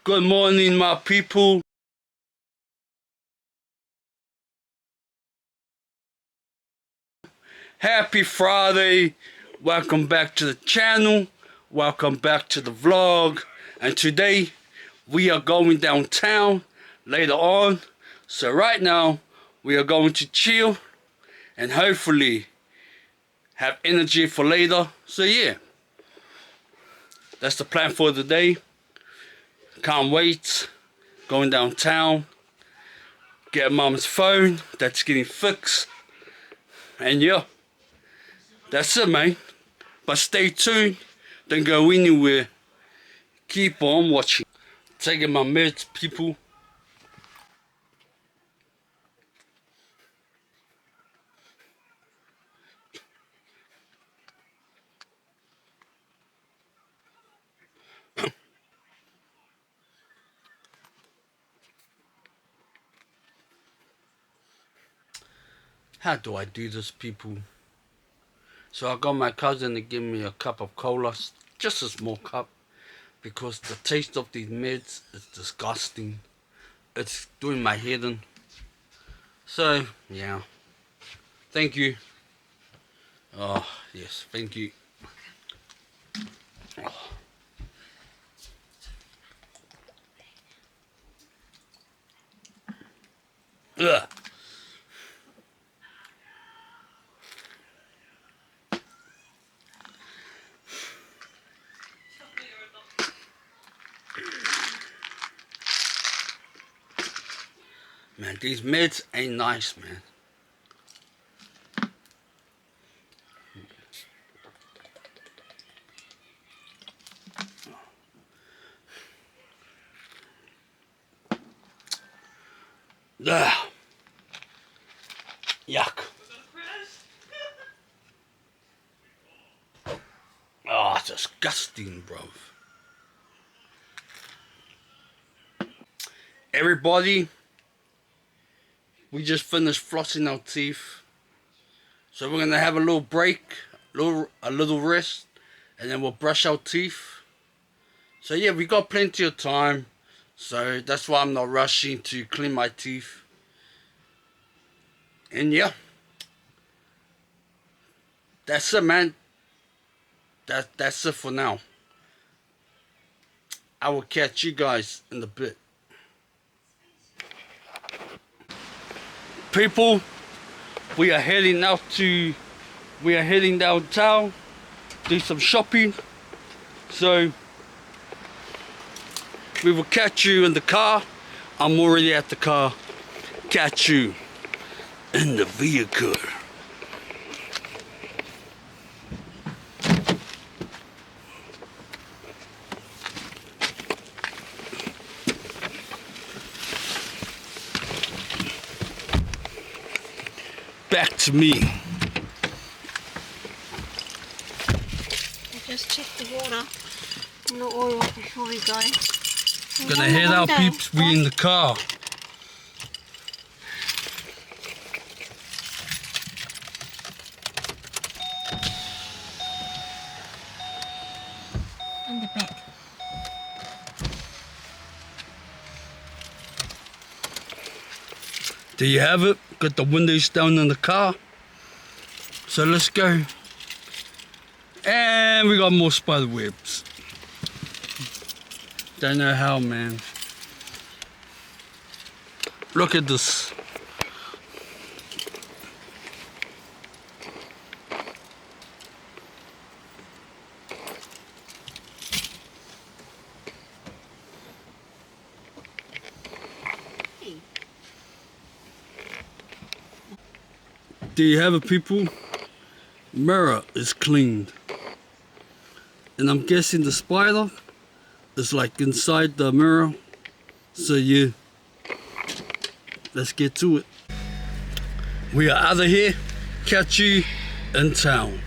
Good morning, my people. Happy Friday. Welcome back to the channel. Welcome back to the vlog. And today we are going downtown later on. So right now we are going to chill and hopefully have energy for later. So yeah, that's the plan for the day. Can't wait. Going downtown. Get mom's phone that's getting fixed. And yeah, that's it, man. But stay tuned. Don't go anywhere. Keep on watching. Taking my meds, people. How do I do this, people? So I got my cousin to give me a cup of cola, just a small cup, because the taste of these meds is disgusting. It's doing my head in. So yeah, thank you. Oh yes, thank you. Oh. Ugh. Man, these meds ain't nice, man. Ugh. Yuck. Oh, it's disgusting, bro. Everybody, we just finished flossing our teeth. So we're gonna have a little break, a little rest, and then we'll brush our teeth. So yeah, we got plenty of time. So that's why I'm not rushing to clean my teeth. And yeah, that's it, man. That's it for now. I will catch you guys in a bit. People, we are heading downtown, do some shopping. So we will catch you in the car. I'm already at the car. Catch you in the vehicle. Back to me. Just check the water and the oil before we go. Gonna head out, peeps. We in the car. In the back. There you have it. Got the windows down in the car. So let's go. And we got more spider webs. Don't know how, man. Look at this. There you have it, people. Mirror is cleaned. And I'm guessing the spider is like inside the mirror. So yeah, let's get to it. We are out of here. Catch you in town.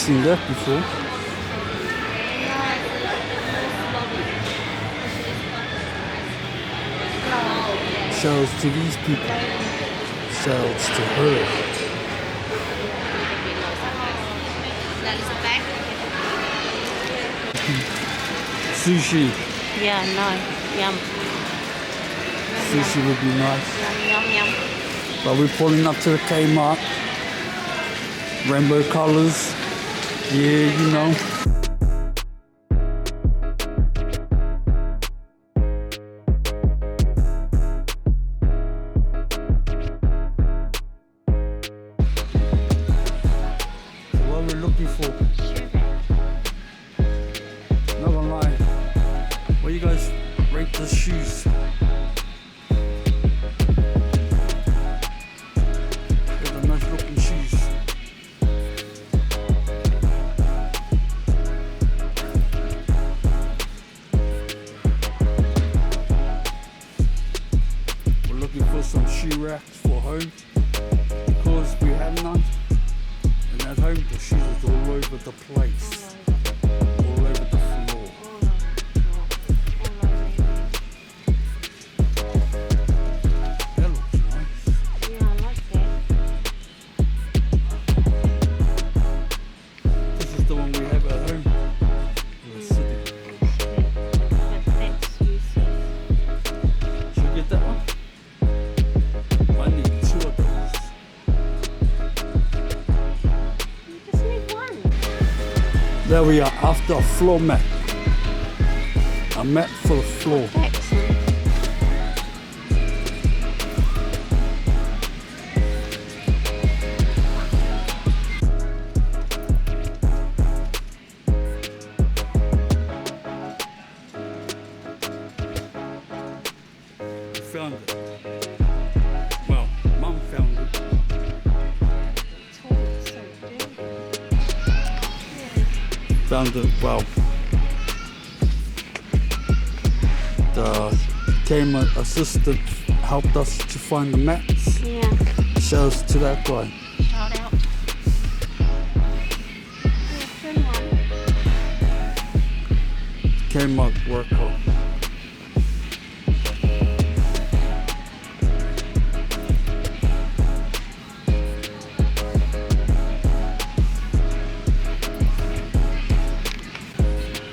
seen that before. Shouts to these people. Shouts to her. Sushi. Yeah, no. Yum. Sushi would be nice. Yum, yum. But we're pulling up to the Kmart. Rainbow colors. Yeah, you know. What we're looking for. Not gonna lie. What you guys rate the shoes? They're the nice looking shoes. We're looking for some shoe racks for home because we have none. And at home the shoes is all over the place. All over the floor. That looks nice. Yeah, I like that. This is the one we have at home. In the city. That's useless. Should we get that one? I need 2 of those. You just need one. There we are, after a floor mat. A mat for the floor. Excellent. We found it. Well, Mum found it. It's so dirty. Found it, well. The camera assistant helped us to find the mats. Yeah. Shouts to that guy. Shout out. Yeah, thin one. Kmart worker.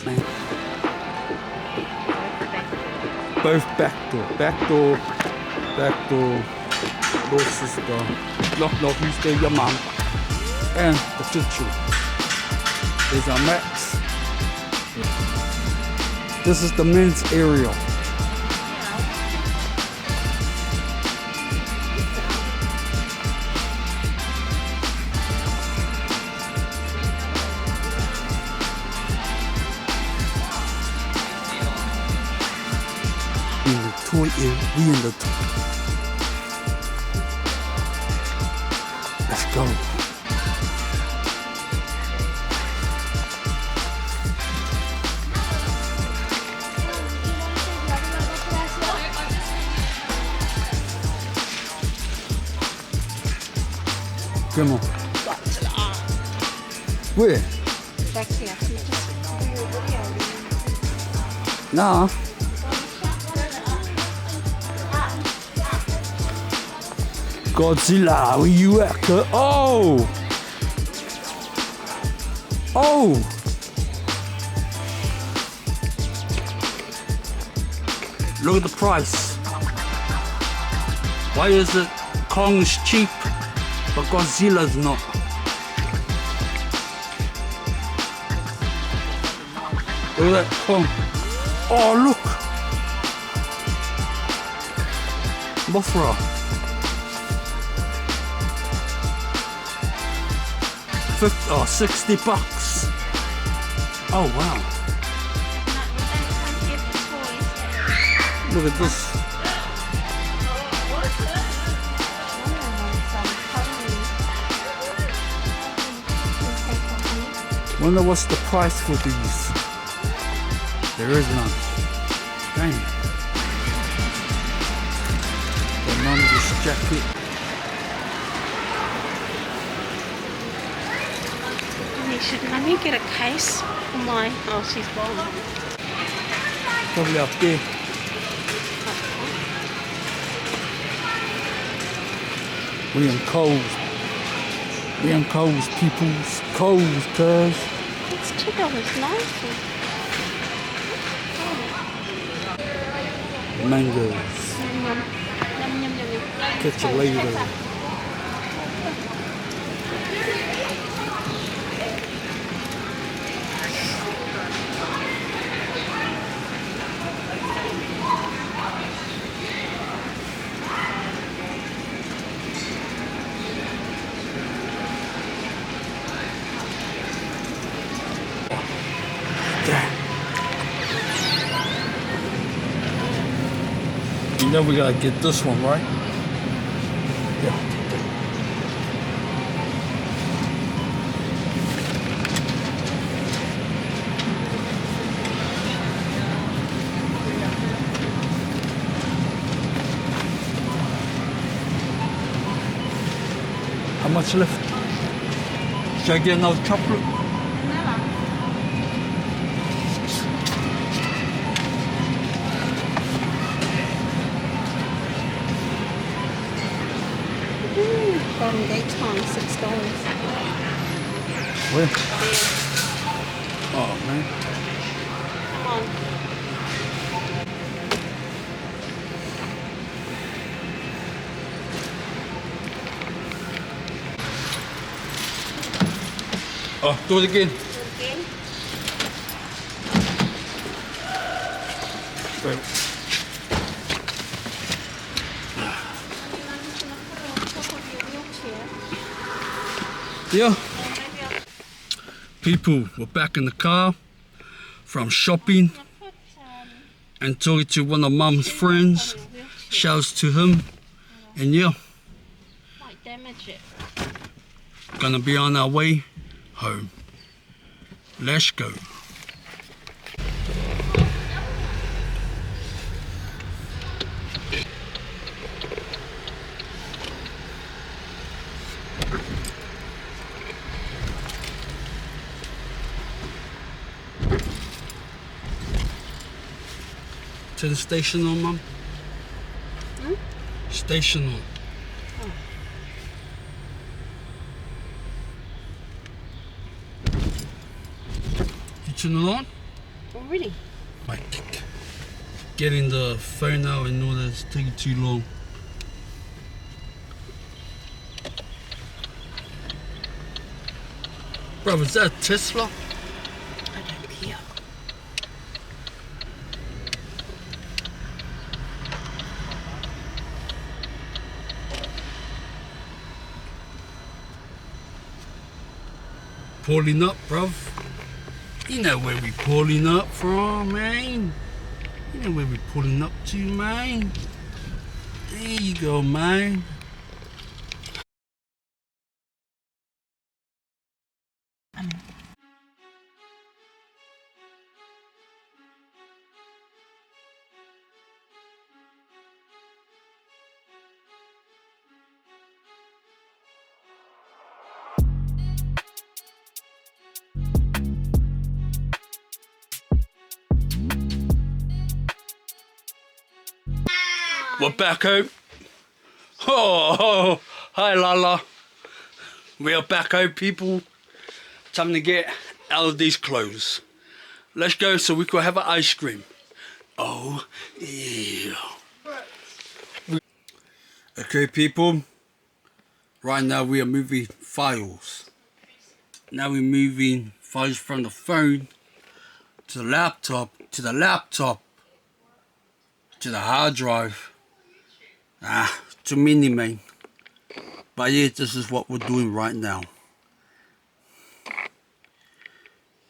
Man, both back door, this is the knock, who's there, your mum, and the kitchen. There's our mats. This is the men's area. In the toy area, we in the toy. Let's go. Come on. Where? Back here. Nah. Godzilla, where you at? Oh! Oh! Look at the price. Why is it Kong's cheap, but Godzilla's not? Look at that Kong. Oh, look! Mothra. 60 bucks. Oh wow. Look at this. Wonder what's the price for these? There is none. Dang. The none-this jacket. Let me get a case for my... Oh, she's gone. Probably up there. We on Coles. We on Coles, peoples. Coles, cuz. It's $2.90. Mangoes. Yum, yum, yum, yum. Catch you later. You know we gotta get this one, right? Yeah. How much left? Should I get another chocolate? Golden Daytime, $6. Where? Oh man. Come on. Oh, do it again. Again. Right. Yeah. People, we're back in the car from shopping and talking to one of Mum's friends. Shouts to him. And yeah, Might damage it. gonna be on our way home. Let's go. To the station on, Mum? Hmm? Station on. Oh. You turn it on? Oh, really? Like, getting the phone out and all that's taking too long. Bro, is that a Tesla? I don't care. Pulling up, bruv. You know where we pulling up from, man. You know where we pulling up to, man. There you go, man. We're back home. Oh, hi Lala. We are back home, people. Time to get out of these clothes. Let's go so we can have an ice cream. Oh, yeah. Okay, people. Right now we are moving files. Now we're moving files from the phone to the laptop, to the hard drive, to Mini-Man. But yeah, this is what we're doing right now.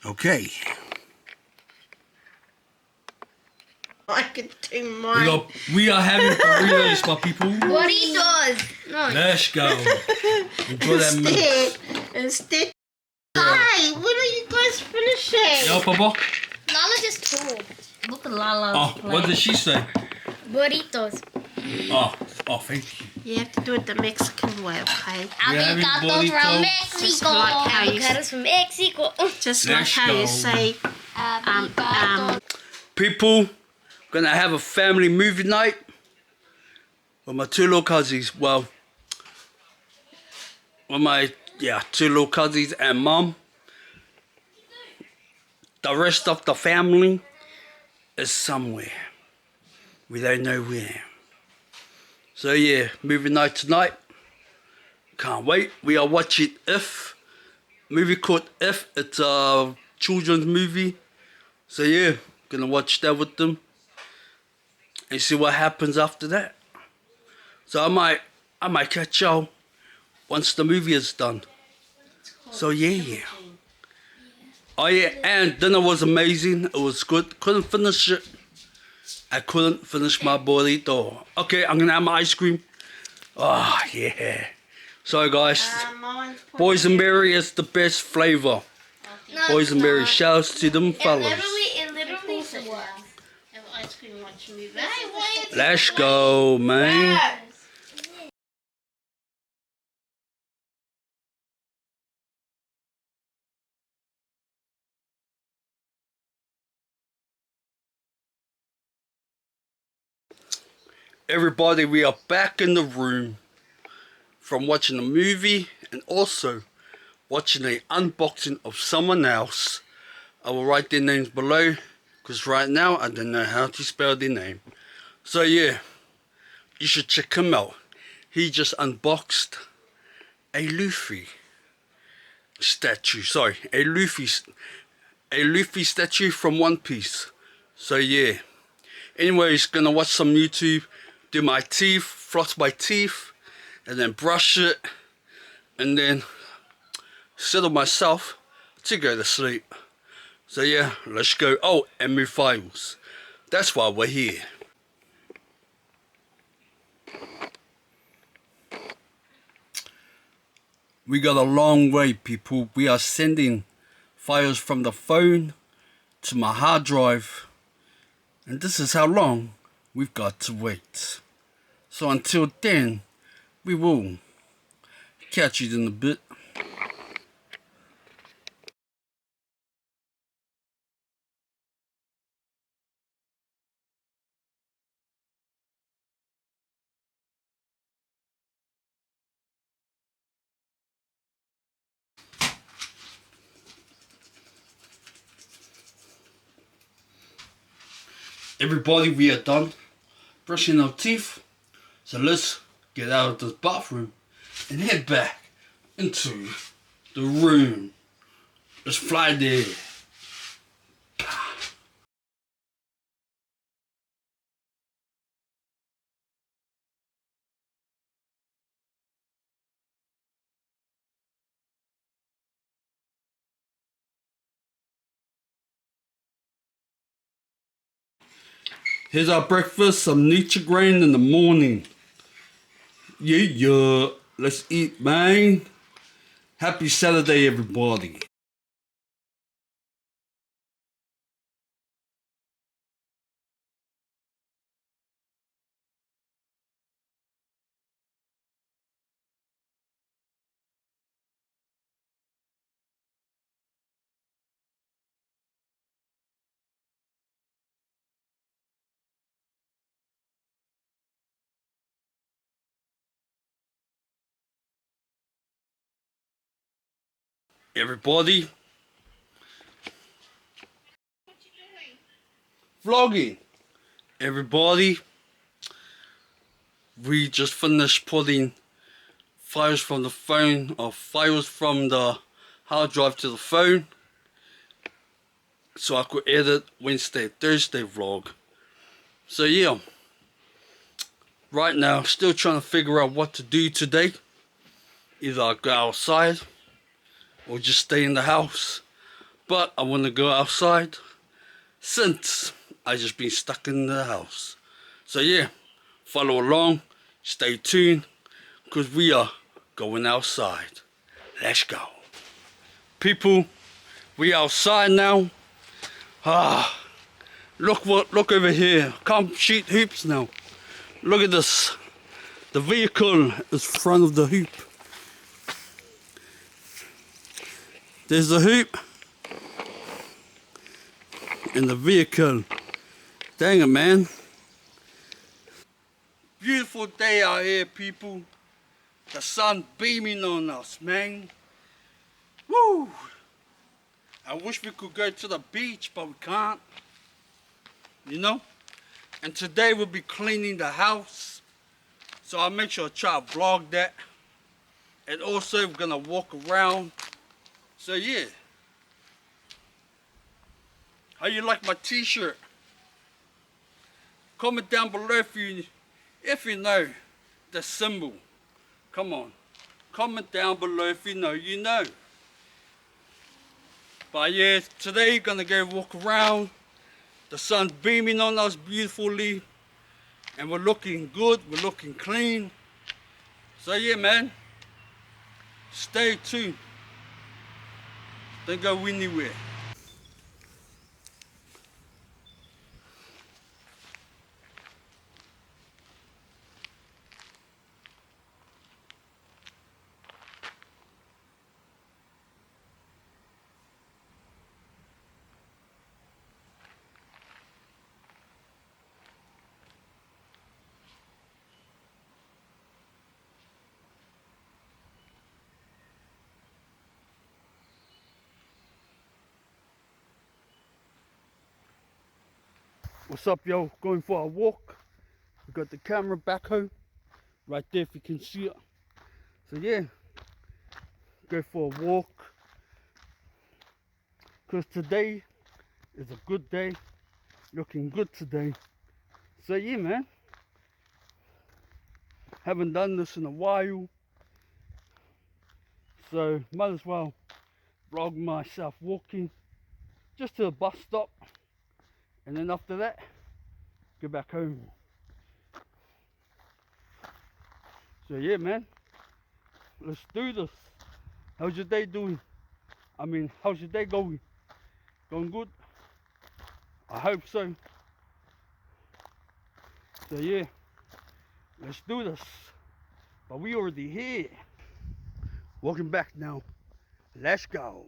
Okay. I could do mine. We are having burritos, my people. Burritos. No. Let's go. Enjoy that meat. Instead. Hi, when are you guys finishing? Yo, Papa. Lala just told. Look at Lala. Oh, what did she say? Burritos. Oh, thank you. You have to do it the Mexican way, okay? Avocados from Mexico. Mexico. Like how you- Avocados from Mexico. Just like Let's how you go. say, People, gonna have a family movie night with my two little cousins. Well, with my two little cousins and mom. The rest of the family is somewhere. We don't know where. So yeah, movie night tonight. Can't wait. We are watching If. Movie called If. It's a children's movie. So yeah, gonna watch that with them. And see what happens after that. So I might catch y'all once the movie is done. So yeah. Oh yeah, and dinner was amazing. It was good. Couldn't finish it. I couldn't finish my burrito. Okay, I'm gonna have my ice cream. Oh yeah. So guys, boysenberry is the best flavor. Boysenberry, shouts to them fellas. It literally said ice cream watch movie. Let's go, man. Everybody, we are back in the room from watching a movie and also watching an unboxing of someone else. I will write their names below because right now I don't know how to spell their name. So yeah, you should check him out. He just unboxed a Luffy statue. Sorry, a Luffy statue from One Piece. So yeah. Anyways, gonna watch some YouTube, do my teeth, floss my teeth, and then brush it, and then settle myself to go to sleep. So yeah, let's go. Oh, and move files. That's why we're here. We got a long way, people. We are sending files from the phone to my hard drive. And this is how long we've got to wait. So until then, we will catch you in a bit. Everybody, we are done brushing our teeth. So let's get out of this bathroom and head back into the room. Let's fly there. Here's our breakfast, some Nutri-Grain in the morning. Yeah, let's eat, man. Happy Saturday, everybody. Everybody. Vlogging. Everybody. We just finished putting files from the phone or files from the hard drive to the phone so I could edit Wednesday, Thursday vlog. So yeah, right now still trying to figure out what to do today. Either I go outside or just stay in the house, but I want to go outside since I just been stuck in the house. So yeah, follow along, stay tuned, because we are going outside. Let's go. People, we outside now. Look over here. Can't shoot hoops now. Look at this. The vehicle is front of the hoop. There's the hoop and the vehicle. Dang it, man. Beautiful day out here, people. The sun beaming on us, man. Woo! I wish we could go to the beach, but we can't. You know? And today we'll be cleaning the house. So I'll make sure I try to vlog that. And also we're gonna walk around. So yeah. How you like my t-shirt? Comment down below if you know the symbol. Come on. Comment down below if you know, you know. But yeah, today we're gonna go walk around. The sun's beaming on us beautifully. And we're looking good, we're looking clean. So yeah, man. Stay tuned. Don't go anywhere. What's up, yo? Going for a walk. We got the camera back home. Right there if you can see it. So yeah. Go for a walk. Because today is a good day. Looking good today. So yeah, man. Haven't done this in a while. So might as well vlog myself walking. Just to the bus stop. And then after that, go back home. So yeah, man, let's do this. How's your day doing? I mean, how's your day going? Going good? I hope so. So yeah, let's do this. But we already here. Walking back now. Let's go.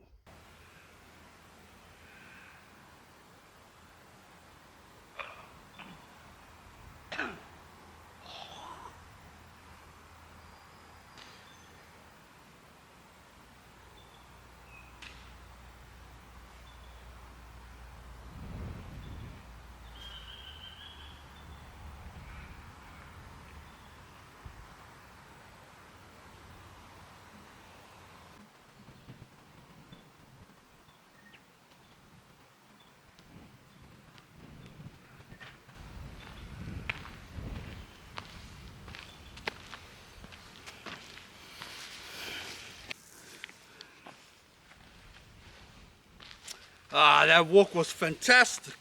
That walk was fantastic.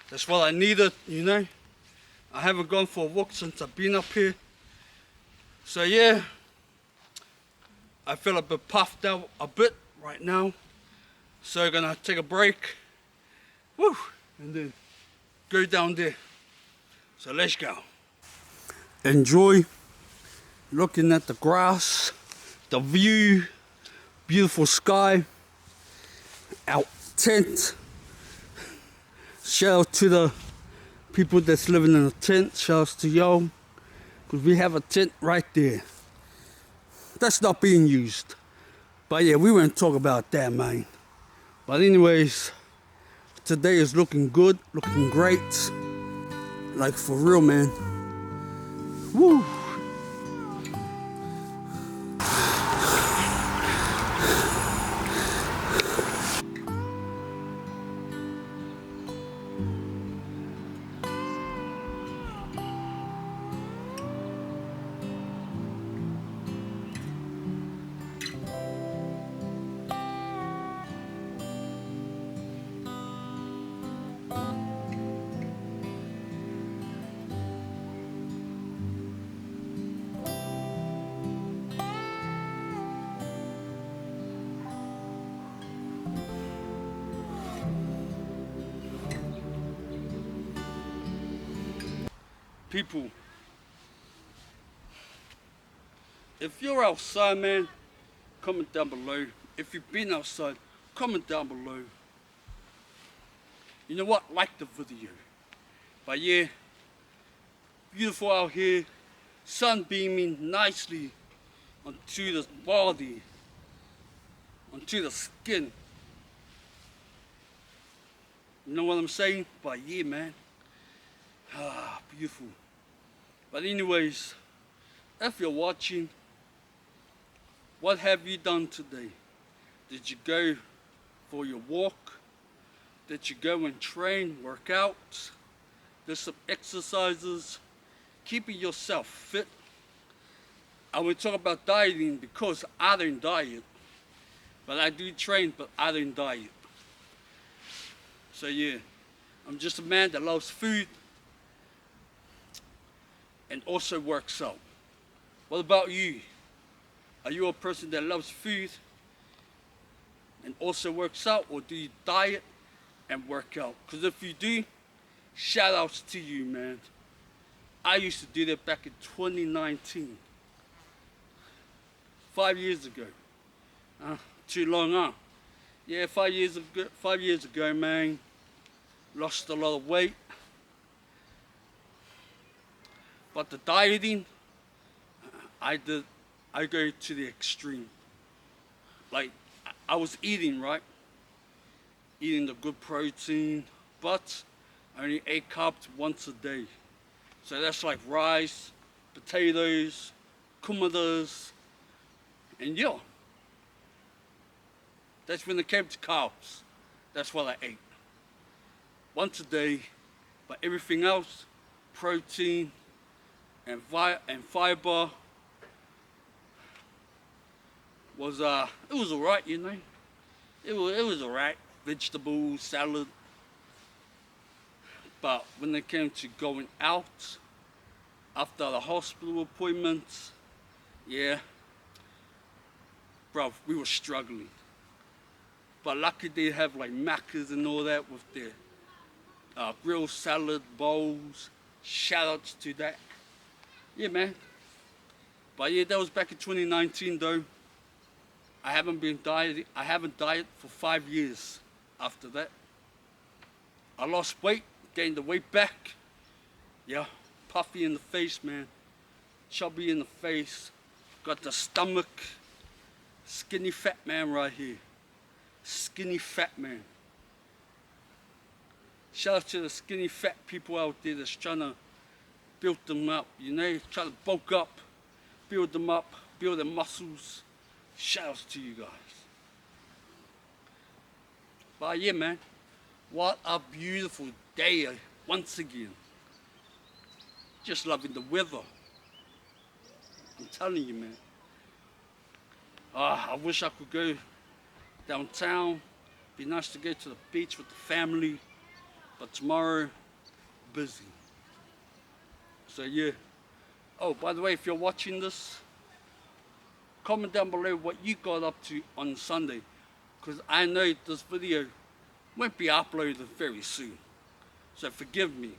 That's what I needed, you know. I haven't gone for a walk since I've been up here. So yeah, I feel a bit puffed out a bit right now. So I'm gonna take a break. Woo! And then go down there. So let's go. Enjoy looking at the grass, the view, beautiful sky, our tent. Shout out to the people that's living in a tent. Shout out to y'all. Because we have a tent right there. That's not being used. But yeah, we won't talk about that, man. But anyways, today is looking good, looking great. Like for real, man. Woo! People, If you're outside, man, comment down below. If you've been outside, comment down below. You know what? Like the video. But yeah, beautiful out here. Sun beaming nicely onto the body, onto the skin. You know what I'm saying? But yeah, man. Ah, beautiful. But anyways, if you're watching, what have you done today? Did you go for your walk? Did you go and train, work out? Do some exercises? Keeping yourself fit. I will talk about dieting because I don't diet. But I do train, but I don't diet. So yeah, I'm just a man that loves food and also works out. What about you? Are you a person that loves food and also works out, or do you diet and work out? Because if you do, shout outs to you, man. I used to do that back in 2019. 5 years ago. Too long, huh? Yeah, 5 years ago, man. Lost a lot of weight. But the dieting, I go to the extreme. Like, I was eating, right? Eating the good protein, but I only ate carbs once a day. So that's like rice, potatoes, kumadas, and yeah. That's when it came to carbs. That's what I ate. Once a day, but everything else, protein and fiber, was it was alright, you know. It was alright. Vegetables, salad. But when it came to going out after the hospital appointments, yeah, bro, we were struggling. But lucky they have like Macca's and all that with their grilled salad bowls. Shout outs to that. Yeah, man. But yeah, that was back in 2019 though. I haven't dieted for 5 years after that. I lost weight, gained the weight back. Yeah, puffy in the face, man. Chubby in the face. Got the stomach. Skinny fat man right here. Skinny fat man. Shout out to the skinny fat people out there that's trying to build them up, you know, try to bulk up, build them up, build their muscles. Shout out to you guys. But yeah, man, what a beautiful day once again. Just loving the weather. I'm telling you, man. I wish I could go downtown. Be nice to go to the beach with the family. But tomorrow, busy. So yeah. Oh, by the way, if you're watching this, comment down below what you got up to on Sunday. Because I know this video won't be uploaded very soon. So forgive me.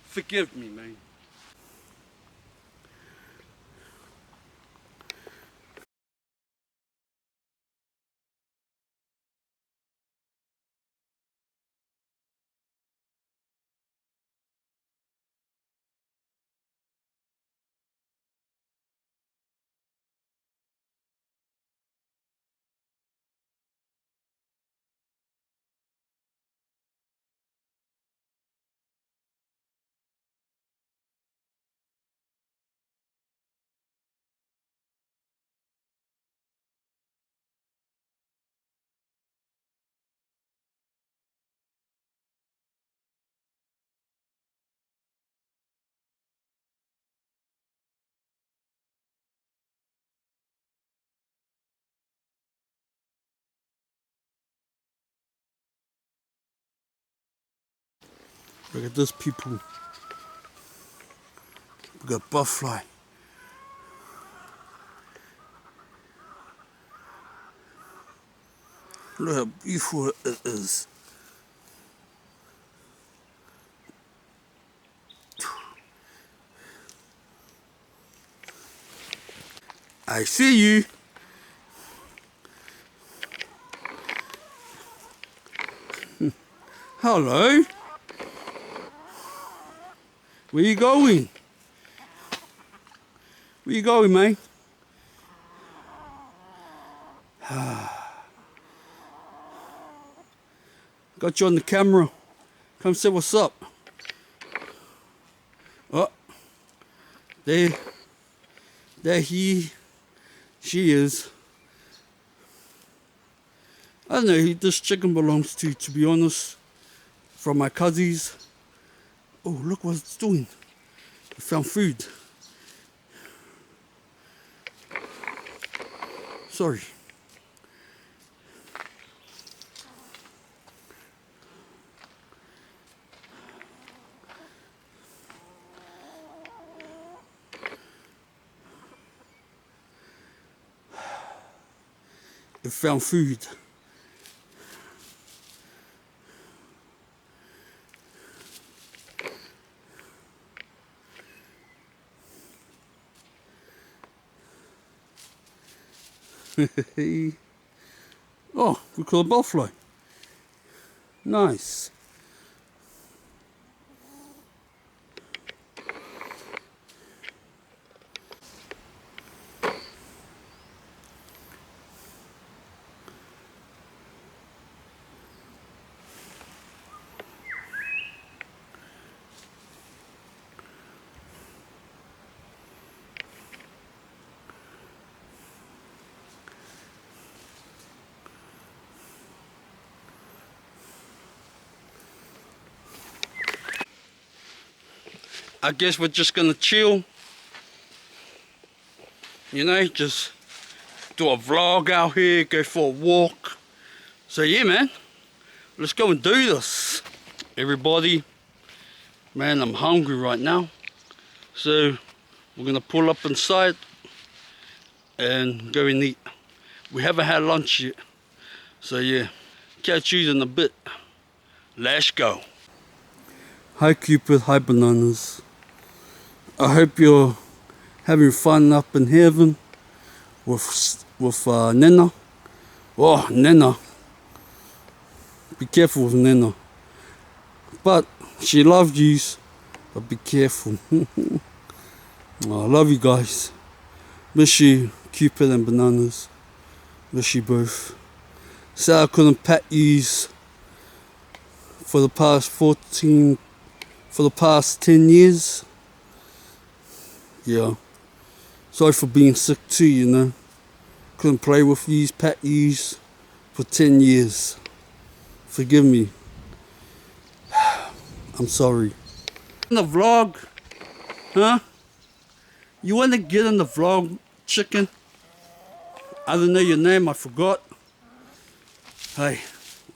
Forgive me, man. Look at this, people. We got butterfly. Look how beautiful it is. I see you. Hello. Where you going? Where you going, mate? Got you on the camera. Come say what's up. Oh, there she is. I don't know who this chicken belongs to be honest. From my cousins. Oh, look what it's doing. It found food. Sorry. It found food. Oh, we call a bellfly. Nice. I guess we're just gonna chill. You know, just do a vlog out here, go for a walk. So yeah, man, let's go and do this. Everybody, man, I'm hungry right now. So we're gonna pull up inside and go and eat. We haven't had lunch yet. So yeah, catch you in a bit. Let's go. Hi Cupid, hi bananas. I hope you're having fun up in heaven with Nena. Oh, Nena. Be careful with Nena. But she loves you, but be careful. Oh, I love you guys. Miss you, Cupid and bananas. Miss you both. Sad I couldn't pet yous for the past 10 years. Yeah. Sorry for being sick too, you know. Couldn't play with yous, pet yous for 10 years. Forgive me. I'm sorry. In the vlog, huh? You want to get in the vlog, chicken? I don't know your name, I forgot. Hey,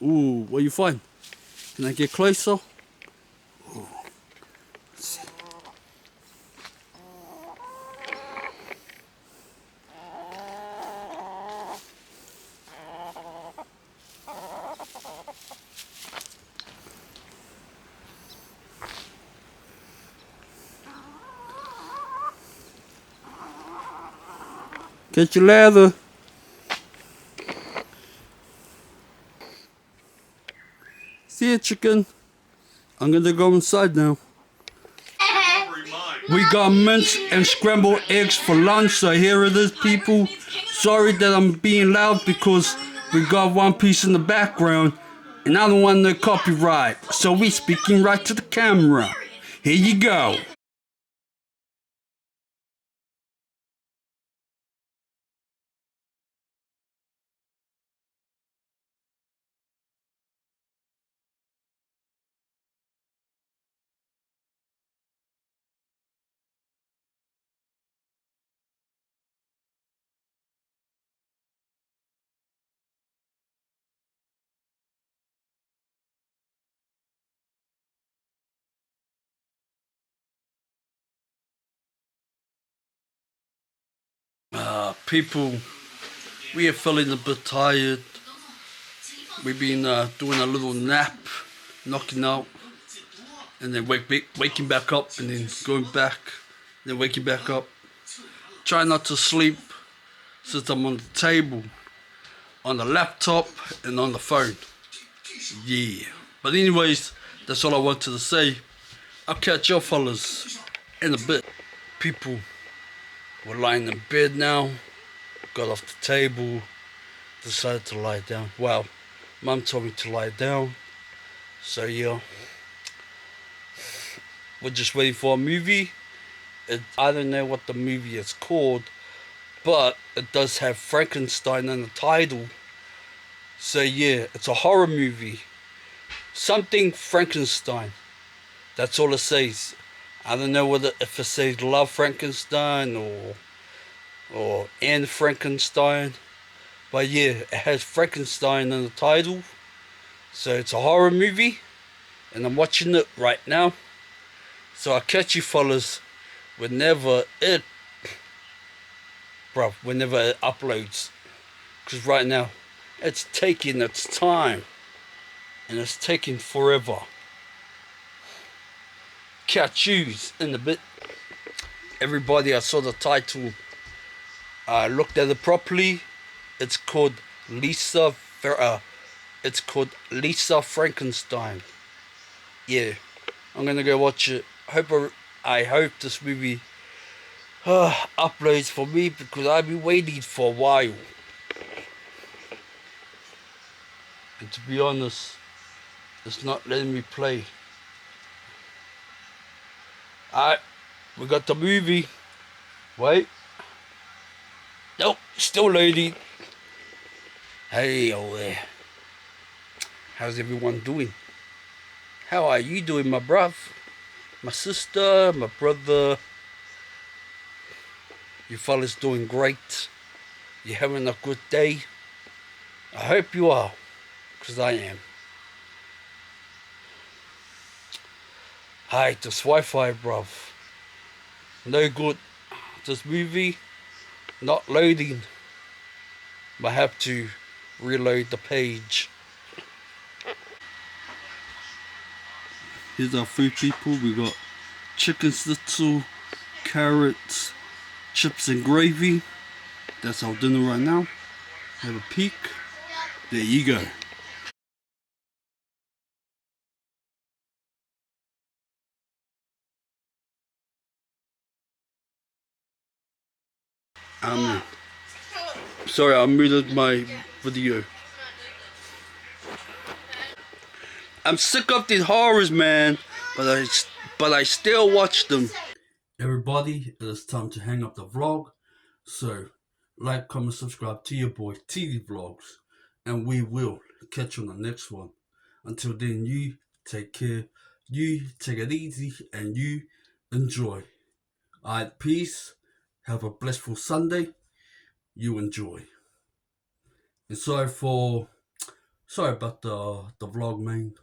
ooh, what you find? Can I get closer? Ooh. Let's see. Catch your lather. See ya, chicken. I'm gonna go inside now. We got mince and scrambled eggs for lunch, so here it is, people. Sorry that I'm being loud because we got one piece in the background and I don't want no copyright, so we speaking right to the camera. Here you go. People, we are feeling a bit tired. We've been doing a little nap, knocking out, and then waking back up, and then going back, then waking back up. Try not to sleep since I'm on the table, on the laptop, and on the phone. Yeah. But anyways, that's all I wanted to say. I'll catch y'all fellas in a bit. People were lying in bed now, got off the table, decided to lie down. Well, Mum told me to lie down. So yeah, we're just waiting for a movie. I don't know what the movie is called, but it does have Frankenstein in the title. So yeah, it's a horror movie. Something Frankenstein. That's all it says. I don't know whether if it says Love Frankenstein or Anne Frankenstein. But yeah, it has Frankenstein in the title. So it's a horror movie. And I'm watching it right now. So I'll catch you fellas whenever it uploads. Because right now, it's taking its time. And it's taking forever. Catch yous in a bit. Everybody, I saw the title. I looked at it properly. It's called it's called Lisa Frankenstein. Yeah, I'm gonna go watch it. I hope this movie uploads for me because I've been waiting for a while. And to be honest, it's not letting me play. Alright, we got the movie. Wait. Nope, still loading. Hey, over there. How's everyone doing? How are you doing, my bruv? My sister, my brother. You fellas doing great? You having a good day? I hope you are, because I am. Hi, this Wi-Fi, bruv. No good. This movie, not loading. I have to reload the page. Here's our food, people. We got chicken schnitzel, carrots, chips and gravy. That's our dinner right now. Have a peek. There you go. Sorry, I muted my video. I'm sick of these horrors, man, but I still watch them. Everybody, it's time to hang up the vlog. So, like, comment, subscribe to your boy TV Vlogs, and we will catch you on the next one. Until then, you take care, you take it easy, and you enjoy. Alright, peace. Have a blissful Sunday. You enjoy. And sorry about the vlog, man.